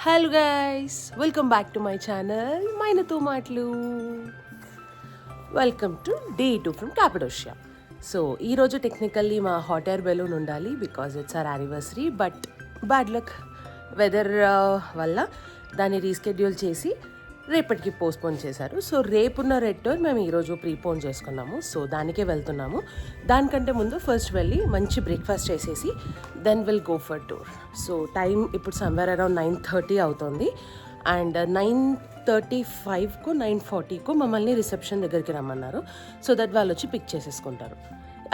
Hello guys, welcome back to my channel మైనతో మాటలు. Welcome to day 2 from Cappadocia. So ఈరోజు technically మా hot air balloon ఉండాలి because it's our anniversary, but bad luck weather వల్ల దాన్ని reschedule చేసి రేపటికి పోస్ట్పోన్ చేశారు. సో రేపున్న రెడ్ టూర్ మేము ఈరోజు ప్రీపోన్ చేసుకున్నాము. సో దానికే వెళ్తున్నాము. దానికంటే ముందు ఫస్ట్ వెళ్ళి మంచి బ్రేక్ఫాస్ట్ చేసేసి then will go for tour. So time ఇప్పుడు సమ్వేర్ అరౌండ్ 9:30 అవుతుంది. అండ్ 9:35కు 9:40కు మమ్మల్ని రిసెప్షన్ దగ్గరికి రమ్మన్నారు. సో దట్ వాళ్ళు వచ్చి పిక్ చేసేసుకుంటారు.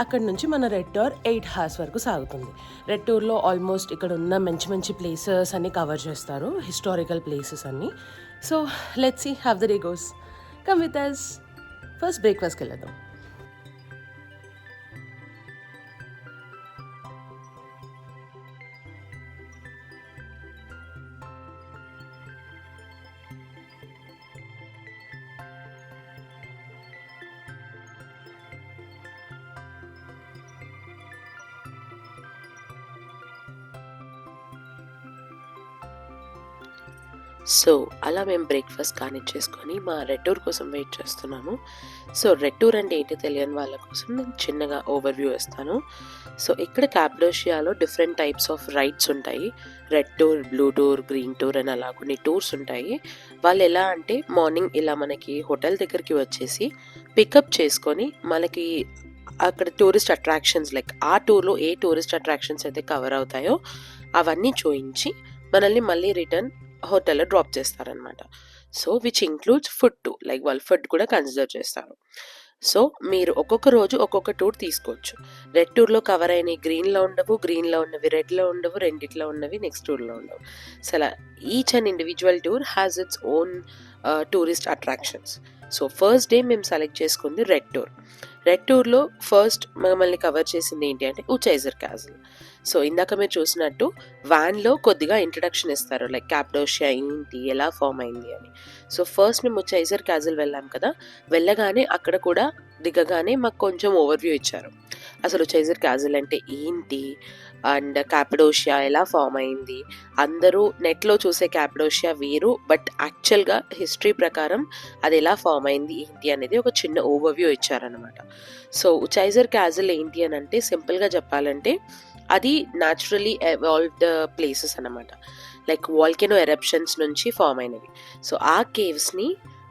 అక్కడ నుంచి మన రెడ్ టూర్ 8 hours వరకు సాగుతుంది. రెడ్ టూర్లో ఆల్మోస్ట్ ఇక్కడ ఉన్న మంచి మంచి ప్లేసెస్ అన్నీ కవర్ చేస్తారు, హిస్టారికల్ ప్లేసెస్ అన్నీ. So let's see how the day goes. Come with us. First బ్రేక్ఫాస్ట్కి వెళ్ళేద్దాం. సో అలా మేము బ్రేక్ఫాస్ట్ కానిచ్చేసుకొని మా రెడ్ టూర్ కోసం వెయిట్ చేస్తున్నాము. సో రెడ్ టూర్ అంటే ఏంటి తెలియని వాళ్ళ కోసం నేను చిన్నగా ఓవర్వ్యూ ఇస్తాను. సో ఇక్కడ క్యాపడోషియాలో డిఫరెంట్ టైప్స్ ఆఫ్ రైడ్స్ ఉంటాయి. Red tour, blue tour, green tour అని అలా కొన్ని టూర్స్ ఉంటాయి. వాళ్ళు ఎలా అంటే మార్నింగ్ ఇలా మనకి హోటల్ దగ్గరికి వచ్చేసి పికప్ చేసుకొని మనకి అక్కడ టూరిస్ట్ అట్రాక్షన్స్ లైక్ ఆ టూర్లో ఏ టూరిస్ట్ అట్రాక్షన్స్ అయితే కవర్ అవుతాయో అవన్నీ చూయించి మనల్ని మళ్ళీ రిటర్న్ హోటల్లో డ్రాప్ చేస్తారనమాట. So which includes food to, like వాళ్ళు ఫుడ్ కూడా కన్సిడర్ చేస్తారు. సో మీరు ఒక్కొక్క రోజు ఒక్కొక్క టూర్ తీసుకోవచ్చు. రెడ్ టూర్లో కవర్ అయినవి గ్రీన్లో ఉండవు, గ్రీన్లో ఉన్నవి రెడ్లో ఉండవు, రెండిట్లో ఉన్నవి నెక్స్ట్ టూర్లో ఉండవు. సో అలా each and individual tour has its own tourist attractions. So first day మేము సెలెక్ట్ చేసుకుంది రెడ్ టూర్. రెడ్ టూర్లో ఫస్ట్ మమ్మల్ని కవర్ చేసింది ఏంటి అంటే ఉచైజర్ క్యాసిల్. సో ఇందాక మీరు చూసినట్టు వ్యాన్లో కొద్దిగా ఇంట్రడక్షన్ ఇస్తారు, లైక్ క్యాపడోషియా ఏంటి, ఎలా ఫామ్ అయింది అని. సో ఫస్ట్ మేము ఉచైజర్ క్యాసిల్ వెళ్ళాం కదా, వెళ్ళగానే అక్కడ కూడా దిగగానే మాకు కొంచెం ఓవర్వ్యూ ఇచ్చారు. అసలు ఉచైజర్ క్యాసిల్ అంటే ఏంటి అండ్ క్యాపడోషియా ఎలా ఫామ్ అయింది. అందరూ నెట్లో చూసే క్యాపడోషియా వేరు, బట్ యాక్చువల్గా హిస్టరీ ప్రకారం అది ఎలా ఫామ్ అయింది ఏంటి అనేది ఒక చిన్న ఓవర్వ్యూ ఇచ్చారనమాట. సో ఉచైజర్ క్యాసిల్ ఏంటి అని అంటే సింపుల్గా చెప్పాలంటే అది న్యాచురలీ ఎవాల్వ్డ్ ప్లేసెస్ అన్నమాట, లైక్ వాల్కెనో ఎరప్షన్స్ నుంచి ఫామ్ అయినవి. సో ఆ కేవ్స్ని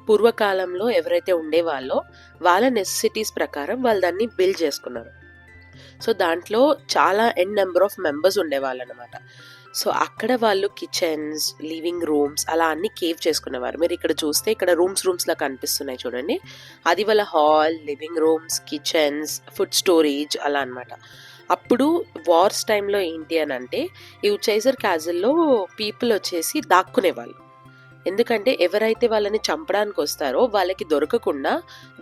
పూర్వకాలంలో ఎవరైతే ఉండేవాళ్ళో వాళ్ళ నెసెసిటీస్ ప్రకారం వాళ్ళు దాన్ని బిల్డ్ చేసుకున్నారు. సో దాంట్లో చాలా నెంబర్ ఆఫ్ మెంబర్స్ ఉండేవాళ్ళు అనమాట. సో అక్కడ వాళ్ళు కిచెన్స్, లివింగ్ రూమ్స్ అలా అన్ని కేవ్ చేసుకునేవారు. మీరు ఇక్కడ చూస్తే ఇక్కడ రూమ్స్లా కనిపిస్తున్నాయి చూడండి, అది వాళ్ళ hall, living rooms, kitchens, food storage అలా అనమాట. అప్పుడు వార్స్ టైంలో ఏంటి అని అంటే ఈ ఉచైజర్ క్యాసిల్లో పీపుల్ వచ్చేసి దాక్కునేవాళ్ళు. ఎందుకంటే ఎవరైతే వాళ్ళని చంపడానికి వస్తారో వాళ్ళకి దొరకకుండా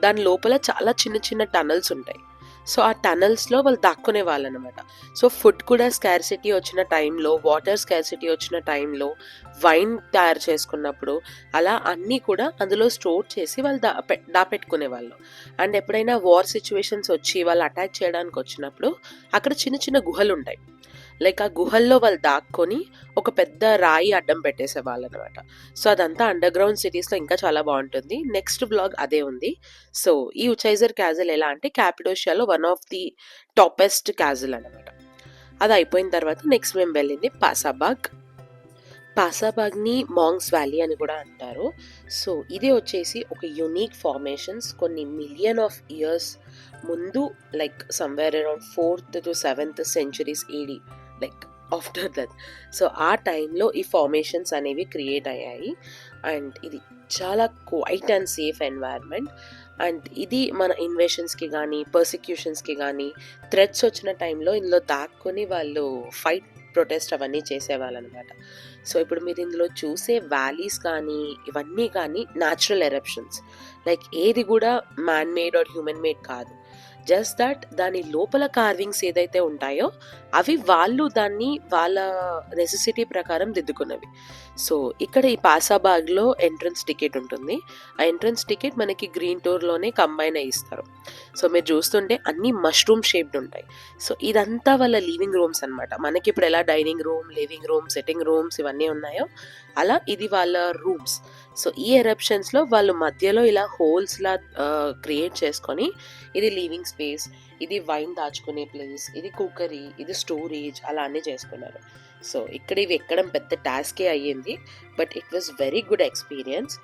దాని లోపల చాలా చిన్న చిన్న టనల్స్ ఉంటాయి. సో ఆ టనల్స్లో వాళ్ళు దాక్కునే వాళ్ళు అనమాట. సో ఫుడ్ కూడా స్కార్సిటీ వచ్చిన టైంలో, వాటర్ స్కార్సిటీ వచ్చిన టైంలో, వైన్ తయారు చేసుకున్నప్పుడు అలా అన్నీ కూడా అందులో స్టోర్ చేసి వాళ్ళు దాపెట్టుకునే వాళ్ళు. అండ్ ఎప్పుడైనా వార్ సిచ్యువేషన్స్ వచ్చి వాళ్ళు అటాక్ చేయడానికి వచ్చినప్పుడు అక్కడ చిన్న చిన్న గుహలు ఉంటాయి, లైక్ ఆ గుహల్లో వాళ్ళు దాక్కొని ఒక పెద్ద రాయి అడ్డం పెట్టేసేవాళ్ళు అనమాట. సో అదంతా అండర్ గ్రౌండ్ సిటీస్లో ఇంకా చాలా బాగుంటుంది. నెక్స్ట్ బ్లాగ్ అదే ఉంది. సో ఈ ఉచైజర్ క్యాసిల్ ఎలా అంటే క్యాపడోషియాలో one of the toppest castle అనమాట. అది అయిపోయిన తర్వాత నెక్స్ట్ మేము వెళ్ళింది పాసాబాగ్. పాసాబాగ్ని మాంగ్స్ వ్యాలీ అని కూడా అంటారు. సో ఇది వచ్చేసి ఒక యునీక్ ఫార్మేషన్స్ కొన్ని మిలియన్ ఆఫ్ ఇయర్స్ ముందు, like somewhere around 4th to 7th centuries AD, like after that. So ఆ టైంలో ఈ ఫార్మేషన్స్ అనేవి క్రియేట్ అయ్యాయి. అండ్ ఇది చాలా quiet and safe environment. And ఇది మన ఇన్వేషన్స్కి కానీ పర్సిక్యూషన్స్కి కానీ థ్రెట్స్ వచ్చిన టైంలో ఇందులో దాక్కుని వాళ్ళు ఫైట్, ప్రొటెస్ట్ అవన్నీ చేసేవాళ్ళు అనమాట. సో ఇప్పుడు మీరు ఇందులో చూసే వ్యాలీస్ కానీ ఇవన్నీ కానీ న్యాచురల్ ఎరప్షన్స్, లైక్ ఏది కూడా man made or human made కాదు. జస్ట్ దట్ దాని లోపల కార్వింగ్స్ ఏదైతే ఉంటాయో అవి వాళ్ళు దాన్ని వాళ్ళ నెసెసిటీ ప్రకారం దిద్దుకున్నవి. సో ఇక్కడ ఈ పాసాబాగ్లో ఎంట్రన్స్ టికెట్ ఉంటుంది. ఆ ఎంట్రన్స్ టికెట్ మనకి గ్రీన్ టూర్లోనే కంబైన్ అయ్యి ఇస్తారు. సో మీరు చూస్తుంటే అన్నీ మష్రూమ్ షేప్డ్ ఉంటాయి. సో ఇదంతా వాళ్ళ లివింగ్ రూమ్స్ అనమాట. మనకి ఇప్పుడు ఎలా dining room, living room, sitting rooms ఇవన్నీ ఉన్నాయో అలా ఇది వాళ్ళ రూమ్స్. సో ఈ ఎరప్షన్స్లో వాళ్ళు మధ్యలో ఇలా హోల్స్లా క్రియేట్ చేసుకొని ఇది లివింగ్ స్పేస్, ఇది వైన్ దాచుకునే ప్లేస్, ఇది కుక్కరీ, ఇది స్టోరేజ్ అలా అన్నీ చేసుకున్నారు. సో ఇక్కడ ఇవి ఎక్కడం పెద్ద టాస్కే అయ్యింది, but it was very good experience.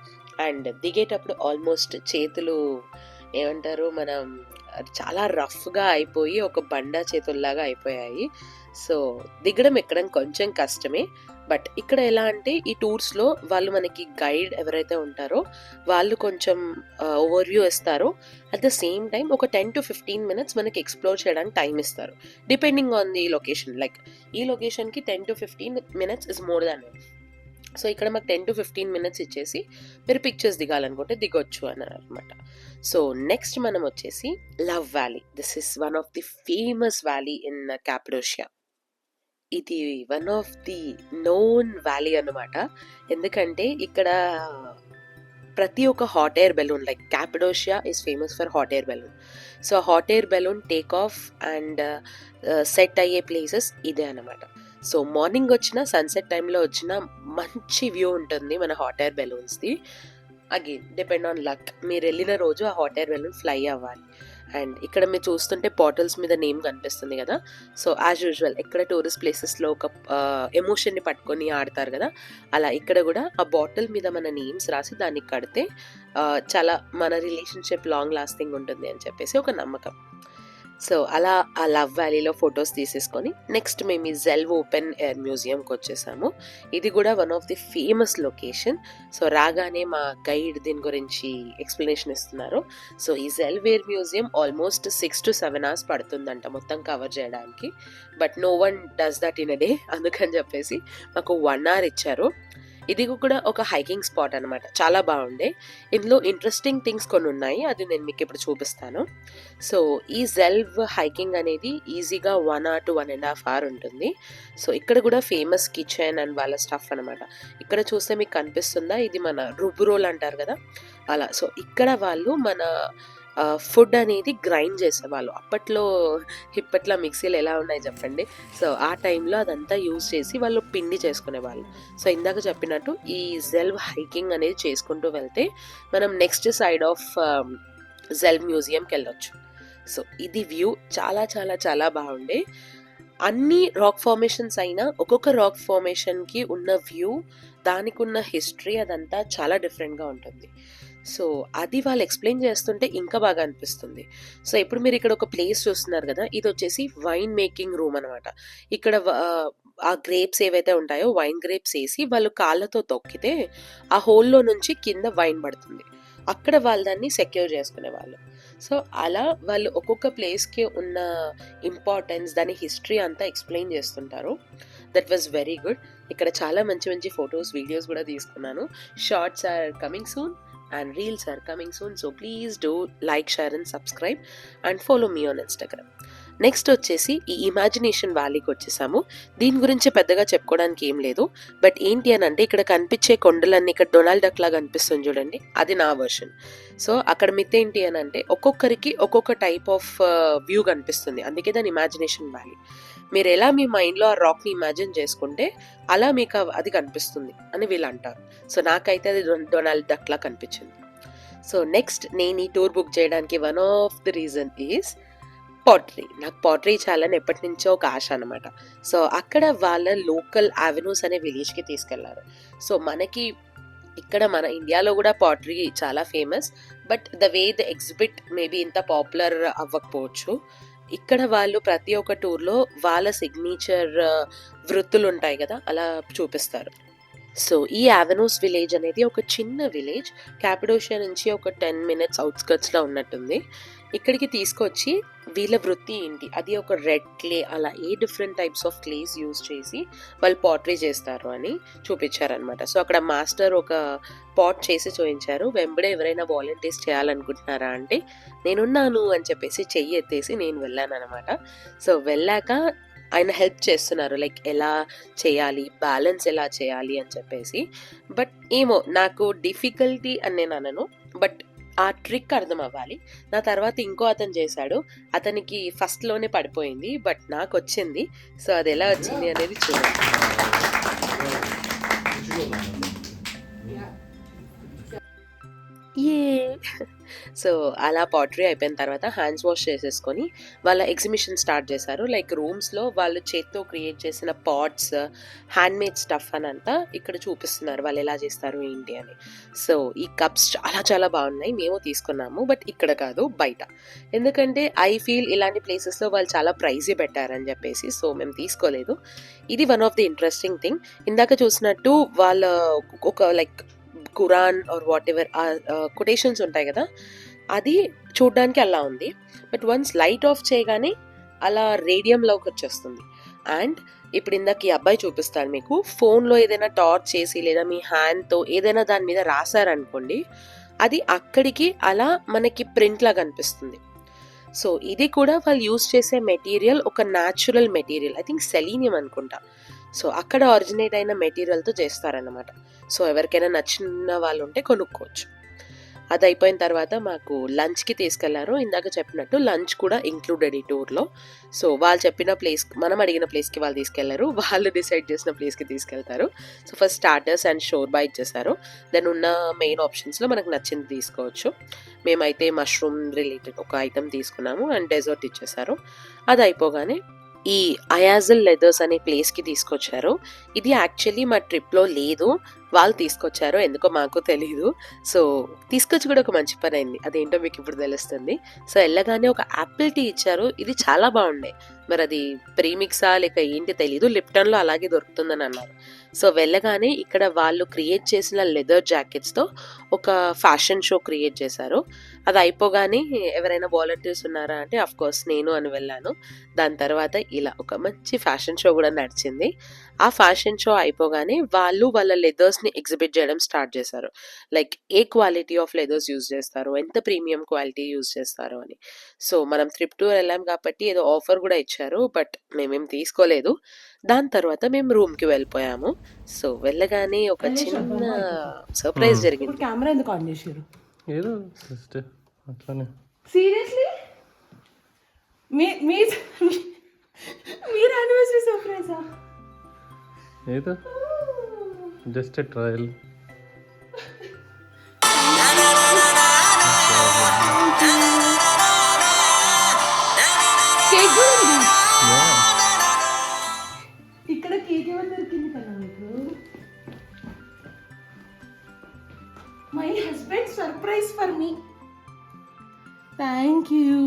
And దిగేటప్పుడు ఆల్మోస్ట్ చేతులు ఏమంటారు మనం చాలా రఫ్గా అయిపోయి ఒక బండ చేతుల్లాగా అయిపోయాయి. సో దిగడం ఎక్కడం కొంచెం కష్టమే. బట్ ఇక్కడ ఎలా అంటే ఈ టూర్స్లో వాళ్ళు మనకి గైడ్ ఎవరైతే ఉంటారో వాళ్ళు కొంచెం ఓవర్వ్యూ ఇస్తారు. అట్ ద సేమ్ టైం ఒక 10 to 15 minutes మనకి ఎక్స్ప్లోర్ చేయడానికి టైం ఇస్తారు, depending on the location. Like ఈ లొకేషన్కి 10 to 15 minutes is more than. So ఇక్కడ మాకు 10 to 15 minutes ఇచ్చేసి మీరు పిక్చర్స్ దిగాలనుకుంటే దిగొచ్చు అన్నారు అనమాట. సో నెక్స్ట్ మనం వచ్చేసి love valley. This is one of the famous valley in Cappadocia. ఇది one of the known valley అనమాట. ఎందుకంటే ఇక్కడ ప్రతి ఒక్క hot air balloon, like Cappadocia is famous for hot air balloon. So hot air balloon take off and set అయ్యే places ఇదే అనమాట. So morning వచ్చిన సన్సెట్ టైంలో వచ్చిన మంచి వ్యూ ఉంటుంది మన హాట్ ఎయిర్ బెలూన్స్ది. అగైన్ డిపెండ్ ఆన్ లక్, మీరు వెళ్ళిన రోజు ఆ హాట్ ఎయిర్ బెలూన్ ఫ్లై అవ్వాలి. అండ్ ఇక్కడ మీరు చూస్తుంటే బాటిల్స్ మీద నేమ్ కనిపిస్తుంది కదా. సో యాజ్ యూజువల్ ఇక్కడ టూరిస్ట్ ప్లేసెస్లో ఒక ఎమోషన్ని పట్టుకొని ఆడతారు కదా, అలా ఇక్కడ కూడా ఆ బాటిల్ మీద మన నేమ్స్ రాసి దాన్ని కడితే చాలా మన రిలేషన్షిప్ లాంగ్ లాస్టింగ్ ఉంటుంది అని చెప్పేసి ఒక నమ్మకం. సో అలా ఆ లవ్ వ్యాలీలో ఫొటోస్ తీసేసుకొని నెక్స్ట్ మేము ఈ జెల్వ్ ఓపెన్ ఎయిర్ మ్యూజియంకి వచ్చేసాము. ఇది కూడా one of the famous location. So రాగానే మా గైడ్ దీని గురించి ఎక్స్ప్లెనేషన్ ఇస్తున్నారు. సో ఈ Zelve air museum almost 6 to 7 hours పడుతుందంట మొత్తం కవర్ చేయడానికి. But no one does that in a day, అందుకని చెప్పేసి మాకు 1 hour ఇచ్చారు. ఇది కూడా ఒక హైకింగ్ స్పాట్ అనమాట, చాలా బాగుండే. ఇందులో ఇంట్రెస్టింగ్ థింగ్స్ కొన్ని ఉన్నాయి, అది నేను మీకు ఇప్పుడు చూపిస్తాను. సో ఈ జెల్వ్ హైకింగ్ అనేది ఈజీగా 1 hour to 1.5 hours ఉంటుంది. సో ఇక్కడ కూడా ఫేమస్ కిచెన్ అండ్ వాళ్ళ స్టఫ్ అనమాట. ఇక్కడ చూస్తే మీకు కనిపిస్తుందా, ఇది మన రుబ్బురోల్ అంటారు కదా అలా. సో ఇక్కడ వాళ్ళు మన ఫుడ్ అనేది గ్రైండ్ చేసేవాళ్ళు. అప్పట్లో ఇప్పట్లో మిక్సీలు ఎలా ఉన్నాయి చెప్పండి. సో ఆ టైంలో అదంతా యూజ్ చేసి వాళ్ళు పిండి చేసుకునేవాళ్ళు. సో ఇందాక చెప్పినట్టు ఈ జెల్వ్ హైకింగ్ అనేది చేసుకుంటూ వెళ్తే మనం నెక్స్ట్ సైడ్ ఆఫ్ జెల్వ్ మ్యూజియంకి వెళ్ళొచ్చు. సో ఇది వ్యూ చాలా చాలా చాలా బాగుండే. అన్ని రాక్ ఫార్మేషన్స్ అయినా ఒక్కొక్క రాక్ ఫార్మేషన్కి ఉన్న వ్యూ, దానికి ఉన్న హిస్టరీ అదంతా చాలా డిఫరెంట్గా ఉంటుంది. సో అది వాళ్ళు ఎక్స్ప్లెయిన్ చేస్తుంటే ఇంకా బాగా అనిపిస్తుంది. సో ఇప్పుడు మీరు ఇక్కడ ఒక ప్లేస్ చూస్తున్నారు కదా, ఇది వచ్చేసి వైన్ మేకింగ్ రూమ్ అనమాట. ఇక్కడ ఆ గ్రేప్స్ ఏవైతే ఉంటాయో వైన్ గ్రేప్స్ వేసి వాళ్ళు కాళ్ళతో తొక్కితే ఆ హోల్లో నుంచి కింద వైన్ పడుతుంది. అక్కడ వాళ్ళు దాన్ని సెక్యూర్ చేసుకునేవాళ్ళు. సో అలా వాళ్ళు ఒక్కొక్క ప్లేస్కి ఉన్న ఇంపార్టెన్స్, దాని హిస్టరీ అంతా ఎక్స్ప్లెయిన్ చేస్తుంటారు. That was very good. ఇక్కడ చాలా మంచి మంచి ఫొటోస్, వీడియోస్ కూడా తీసుకున్నాను. Shorts are coming soon and reels are coming soon, so please do like, share and subscribe and follow me on Instagram. Next వచ్చేసి ఈ ఇమాజినేషన్ వ్యాలీకి వచ్చేసాము. దీని గురించి పెద్దగా చెప్పుకోవడానికి ఏం లేదు, బట్ ఏంటి అని అంటే ఇక్కడ కనిపించే కొండలన్నీ, ఇక్కడ డొనాల్డ్ డక్ లాగా కనిపిస్తుంది చూడండి, అది నా వర్షన్. సో అక్కడ మిత్ ఏంటి అని అంటే ఒక్కొక్కరికి ఒక్కొక్క టైప్ ఆఫ్ వ్యూ కనిపిస్తుంది, అందుకే దాని ఇమాజినేషన్ వ్యాలీ. మీరు ఎలా మీ మైండ్లో ఆ రాక్ని ఇమాజిన్ చేసుకుంటే అలా మీకు అది కనిపిస్తుంది అని వీళ్ళు అంటారు. సో నాకైతే అది డొనాల్డ్ డక్లా కనిపించింది. సో నెక్స్ట్ నేను ఈ టూర్ బుక్ చేయడానికి one of the reason is pottery. నాకు పాటరీ చాలని ఎప్పటి నుంచో ఒక ఆశ అనమాట. సో అక్కడ వాళ్ళ లోకల్ అవెన్యూస్ అనే విలేజ్కి తీసుకెళ్లారు. సో మనకి ఇక్కడ మన ఇండియాలో కూడా పాటరీ చాలా famous, but the way the exhibit maybe ఇంత పాపులర్ అవ్వకపోవచ్చు. ఇక్కడ వాళ్ళు ప్రతి ఒక్క టూర్లో వాళ్ళ సిగ్నేచర్ వృత్తులు ఉంటాయి కదా, అలా చూపిస్తారు. సో ఈ అవెన్యూస్ విలేజ్ అనేది ఒక చిన్న విలేజ్, క్యాపడోషియా నుంచి ఒక 10 minutes అవుట్స్కర్ట్స్లో ఉన్నట్టుంది. ఇక్కడికి తీసుకొచ్చి వీళ్ళ వృత్తి ఏంటి, అది ఒక రెడ్ క్లే, అలా a different types of క్లేస్ use చేసి వాళ్ళు పాటరీ చేస్తారు అని చూపించారనమాట. సో అక్కడ మాస్టర్ ఒక పాట్ చేసి చూపించారు. వెంబడే ఎవరైనా వాలంటీర్స్ చేయాలనుకుంటున్నారా అంటే నేనున్నాను అని చెప్పేసి చెయ్యి ఎత్తేసి నేను వెళ్ళాను అనమాట. సో వెళ్ళాక ఆయన హెల్ప్ చేస్తున్నారు, లైక్ ఎలా చేయాలి, బ్యాలెన్స్ ఎలా చేయాలి అని చెప్పేసి. బట్ ఏమో నాకు డిఫికల్టీ అని నేను అనను, బట్ ఆ ట్రిక్ అర్థం అవ్వాలి. నా తర్వాత ఇంకో అతను చేశాడు, అతనికి ఫస్ట్లోనే పడిపోయింది, బట్ నాకు వచ్చింది. సో అది ఎలా వచ్చింది అనేది చూడండి. ఏ సో అలా పాటరీ అయిపోయిన తర్వాత హ్యాండ్స్ వాష్ చేసేసుకొని వాళ్ళ ఎగ్జిబిషన్ స్టార్ట్ చేశారు. లైక్ రూమ్స్లో వాళ్ళు చేత్తో క్రియేట్ చేసిన పాట్స్, హ్యాండ్మేడ్ స్టఫ్ అని అంతా ఇక్కడ చూపిస్తున్నారు, వాళ్ళు ఎలా చేస్తారు ఏంటి అని. సో ఈ కప్స్ చాలా చాలా బాగున్నాయి, మేము తీసుకున్నాము, బట్ ఇక్కడ కాదు బయట. ఎందుకంటే ఐ ఫీల్ ఇలాంటి ప్లేసెస్లో వాళ్ళు చాలా ప్రైజీ పెట్టారని చెప్పేసి, సో మేము తీసుకోలేదు. ఇది one of the interesting thing. ఇందాక చూసినట్టు వాళ్ళ ఒక like Quran or whatever quotations ఉంటాయి కదా, అది చూడ్డానికి అలా ఉంది. బట్ వన్స్ లైట్ ఆఫ్ చేయగానే అలా రేడియంలోకి వచ్చేస్తుంది. అండ్ ఇప్పుడు ఇందాక ఈ అబ్బాయి చూపిస్తాను మీకు, ఫోన్లో ఏదైనా టార్చ్ చేసి లేదా మీ హ్యాండ్తో ఏదైనా దాని మీద రాశారనుకోండి, అది అక్కడికి అలా మనకి ప్రింట్ లాగా కనిపిస్తుంది. సో ఇది కూడా వాళ్ళు యూజ్ చేసే మెటీరియల్ ఒక natural material, I think selenium అనుకుంటా. సో అక్కడ ఆరిజినేట్ అయిన మెటీరియల్తో చేస్తారన్నమాట. సో ఎవరికైనా నచ్చిన వాళ్ళు ఉంటే కొనుక్కోవచ్చు. అది అయిపోయిన తర్వాత మాకు లంచ్కి తీసుకెళ్లారు. ఇందాక చెప్పినట్టు లంచ్ కూడా ఇంక్లూడెడ్ ఈ టూర్లో. సో వాళ్ళు చెప్పిన ప్లేస్, మనం అడిగిన ప్లేస్కి వాళ్ళు తీసుకెళ్లారు, వాళ్ళు డిసైడ్ చేసిన ప్లేస్కి తీసుకెళ్తారు. So first starters and shorba ఇచ్చేసారు. దెన్ ఉన్న మెయిన్ ఆప్షన్స్లో మనకు నచ్చింది తీసుకోవచ్చు. మేమైతే మష్రూమ్ రిలేటెడ్ ఒక ఐటెం తీసుకున్నాము అండ్ డెజర్ట్ ఇచ్చేసారు. అది అయిపోగానే ఈ అయాజిల్ లెదర్స్ అనే ప్లేస్కి తీసుకొచ్చారు. ఇది యాక్చువల్లీ మా ట్రిప్లో లేదు, వాళ్ళు తీసుకొచ్చారు, ఎందుకో మాకు తెలీదు. సో తీసుకొచ్చి కూడా ఒక మంచి పని అయింది, అదేంటో మీకు ఇప్పుడు తెలుస్తుంది. సో వెళ్ళగానే ఒక యాపిల్ టీ ఇచ్చారు, ఇది చాలా బాగుండే. మరి అది ప్రీమిక్సా లేక ఏంటి తెలీదు, లిప్టన్లో అలాగే దొరుకుతుందని అన్నారు. సో వెళ్ళగానే ఇక్కడ వాళ్ళు క్రియేట్ చేసిన లెదర్ జాకెట్స్తో ఒక ఫ్యాషన్ షో క్రియేట్ చేశారు. అది అయిపోగానే ఎవరైనా వాలంటీర్స్ ఉన్నారా అంటే అఫ్ కోర్స్ నేను అని వెళ్ళాను. దాని తర్వాత ఇలా ఒక మంచి ఫ్యాషన్ షో కూడా నడిచింది. ఆ ఫ్యాషన్ షో అయిపోగానే వాళ్ళు వాళ్ళ లెదర్స్ని ఎగ్జిబిట్ చేయడం స్టార్ట్ చేశారు. Like A quality of leathers use చేస్తారు, ఎంత ప్రీమియం క్వాలిటీ యూజ్ చేస్తారు అని. సో మనం ట్రిప్ టూర్ వెళ్ళాం కాబట్టి ఏదో ఆఫర్ కూడా ఇచ్చారు, బట్ మేమేం తీసుకోలేదు. దాని తర్వాత మేము రూమ్కి వెళ్ళిపోయాము. సో వెళ్ళగానే ఒక చిన్న సర్ప్రైజ్ జరిగింది. కెమెరా ఎందుకు ఆన్ చేసారు? ఏదో సిస్టర్ అట్లానే. సీరియస్లీ మీరు యానివర్సరీ సర్ప్రైజా? ఏదో జస్ట్ ఎ ట్రయల్. కేక్ కూడా ఉంది ఇక్కడ. కేక్ ఎవరు దొరికింది కదా మీకు? My husband surprise for me. Thank you,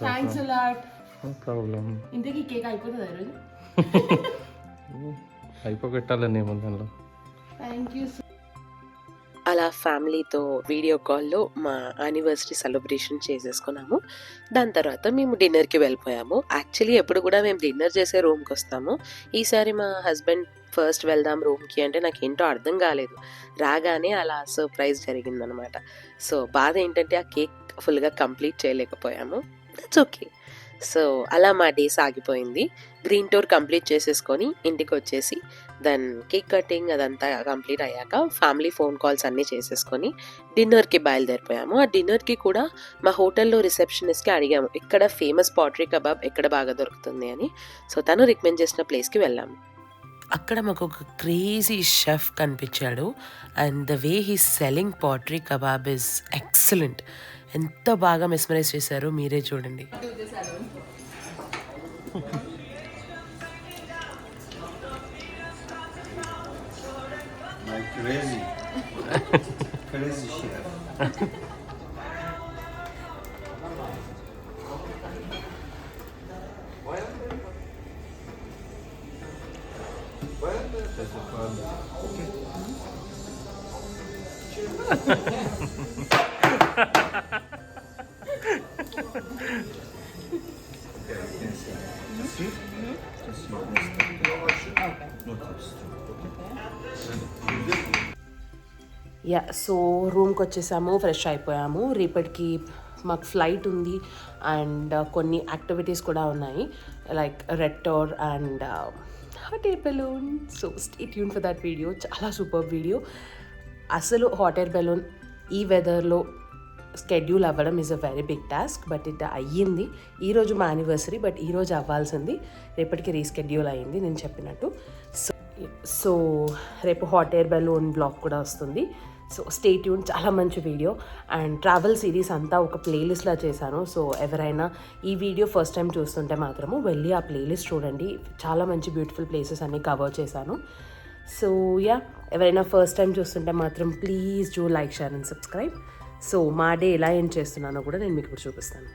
thanks a lot. No problem. ఇంతకీ కేక్ అయిపోతుంది ఈరోజు? అయిపోగొట్టాలని ఏముంది దానిలో. థ్యాంక్ యూ. అలా ఫ్యామిలీతో వీడియో కాల్లో మా యానివర్సరీ సెలబ్రేషన్ చేసేసుకున్నాము. దాని తర్వాత మేము డిన్నర్కి వెళ్ళిపోయాము. యాక్చువల్లీ ఎప్పుడు కూడా మేము డిన్నర్ చేసే రూమ్కి వస్తాము. ఈసారి మా హస్బెండ్ ఫస్ట్ వెళ్దాం రూమ్కి అంటే నాకు ఏంటో అర్థం కాలేదు. రాగానే అలా సర్ప్రైజ్ జరిగిందనమాట. సో బాధ ఏంటంటే ఆ కేక్ ఫుల్గా కంప్లీట్ చేయలేకపోయాము. That's okay. సో అలా మా డే సాగిపోయింది. గ్రీన్ టూర్ కంప్లీట్ చేసేసుకొని ఇంటికి వచ్చేసి దెన్ కేక్ కటింగ్ అదంతా కంప్లీట్ అయ్యాక ఫ్యామిలీ ఫోన్ కాల్స్ అన్నీ చేసేసుకొని డిన్నర్కి బయలుదేరిపోయాము. ఆ డిన్నర్కి కూడా మా హోటల్లో రిసెప్షనిస్ట్కి అడిగాము ఇక్కడ ఫేమస్ పాటరీ కబాబ్ ఎక్కడ బాగా దొరుకుతుంది అని. సో తను రికమెండ్ చేసిన ప్లేస్కి వెళ్ళాము. అక్కడ మాకు ఒక క్రేజీ షెఫ్ కనిపించాడు and the way he selling pottery kebab is excellent. ఎంత బాగా మెస్మరైజ్ చేశారో మీరే చూడండి. Crazy. Crazy chef. Yeah, so రూమ్కి వచ్చేసాము, ఫ్రెష్ అయిపోయాము. రేపటికి మాకు ఫ్లైట్ ఉంది అండ్ కొన్ని యాక్టివిటీస్ కూడా ఉన్నాయి like red tour and hot air balloon. So stay tune for that video. చాలా సూపర్ వీడియో. అసలు హాట్ ఎయిర్ బెలూన్ ఈ వెదర్లో స్కెడ్యూల్ అవ్వడం is a very big task, but it అయ్యింది. ఈరోజు మా యానివర్సరీ, బట్ ఈరోజు అవ్వాల్సింది రేపటికి రీస్కెడ్యూల్ అయ్యింది నేను చెప్పినట్టు. సో రేపు హాట్ ఎయిర్ బెలూన్ బ్లాగ్ కూడా వస్తుంది. So stay tune. చాలా మంచి వీడియో అండ్ ట్రావెల్ సిరీస్ అంతా ఒక ప్లేలిస్ట్లా చేశాను. సో ఎవరైనా ఈ వీడియో ఫస్ట్ టైం చూస్తుంటే మాత్రము వెళ్ళి ఆ ప్లేలిస్ట్ చూడండి. చాలా మంచి బ్యూటిఫుల్ ప్లేసెస్ అన్నీ కవర్ చేశాను. సో ఎవరైనా ఫస్ట్ టైం చూస్తుంటే మాత్రం please do like, share and subscribe. So మా డే ఎలా ఏం చేస్తున్నానో కూడా నేను మీకు ఇప్పుడు చూపిస్తాను.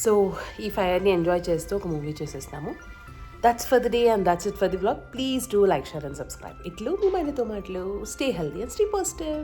సో ఈ ఫైర్ని ఎంజాయ్ చేస్తూ ఒక మూవీ చేసేస్తాము. That's for the day and that's it for the vlog. Please do like, share and subscribe. ఇట్లు మీ మైనతో మాటలు. Stay healthy and stay positive.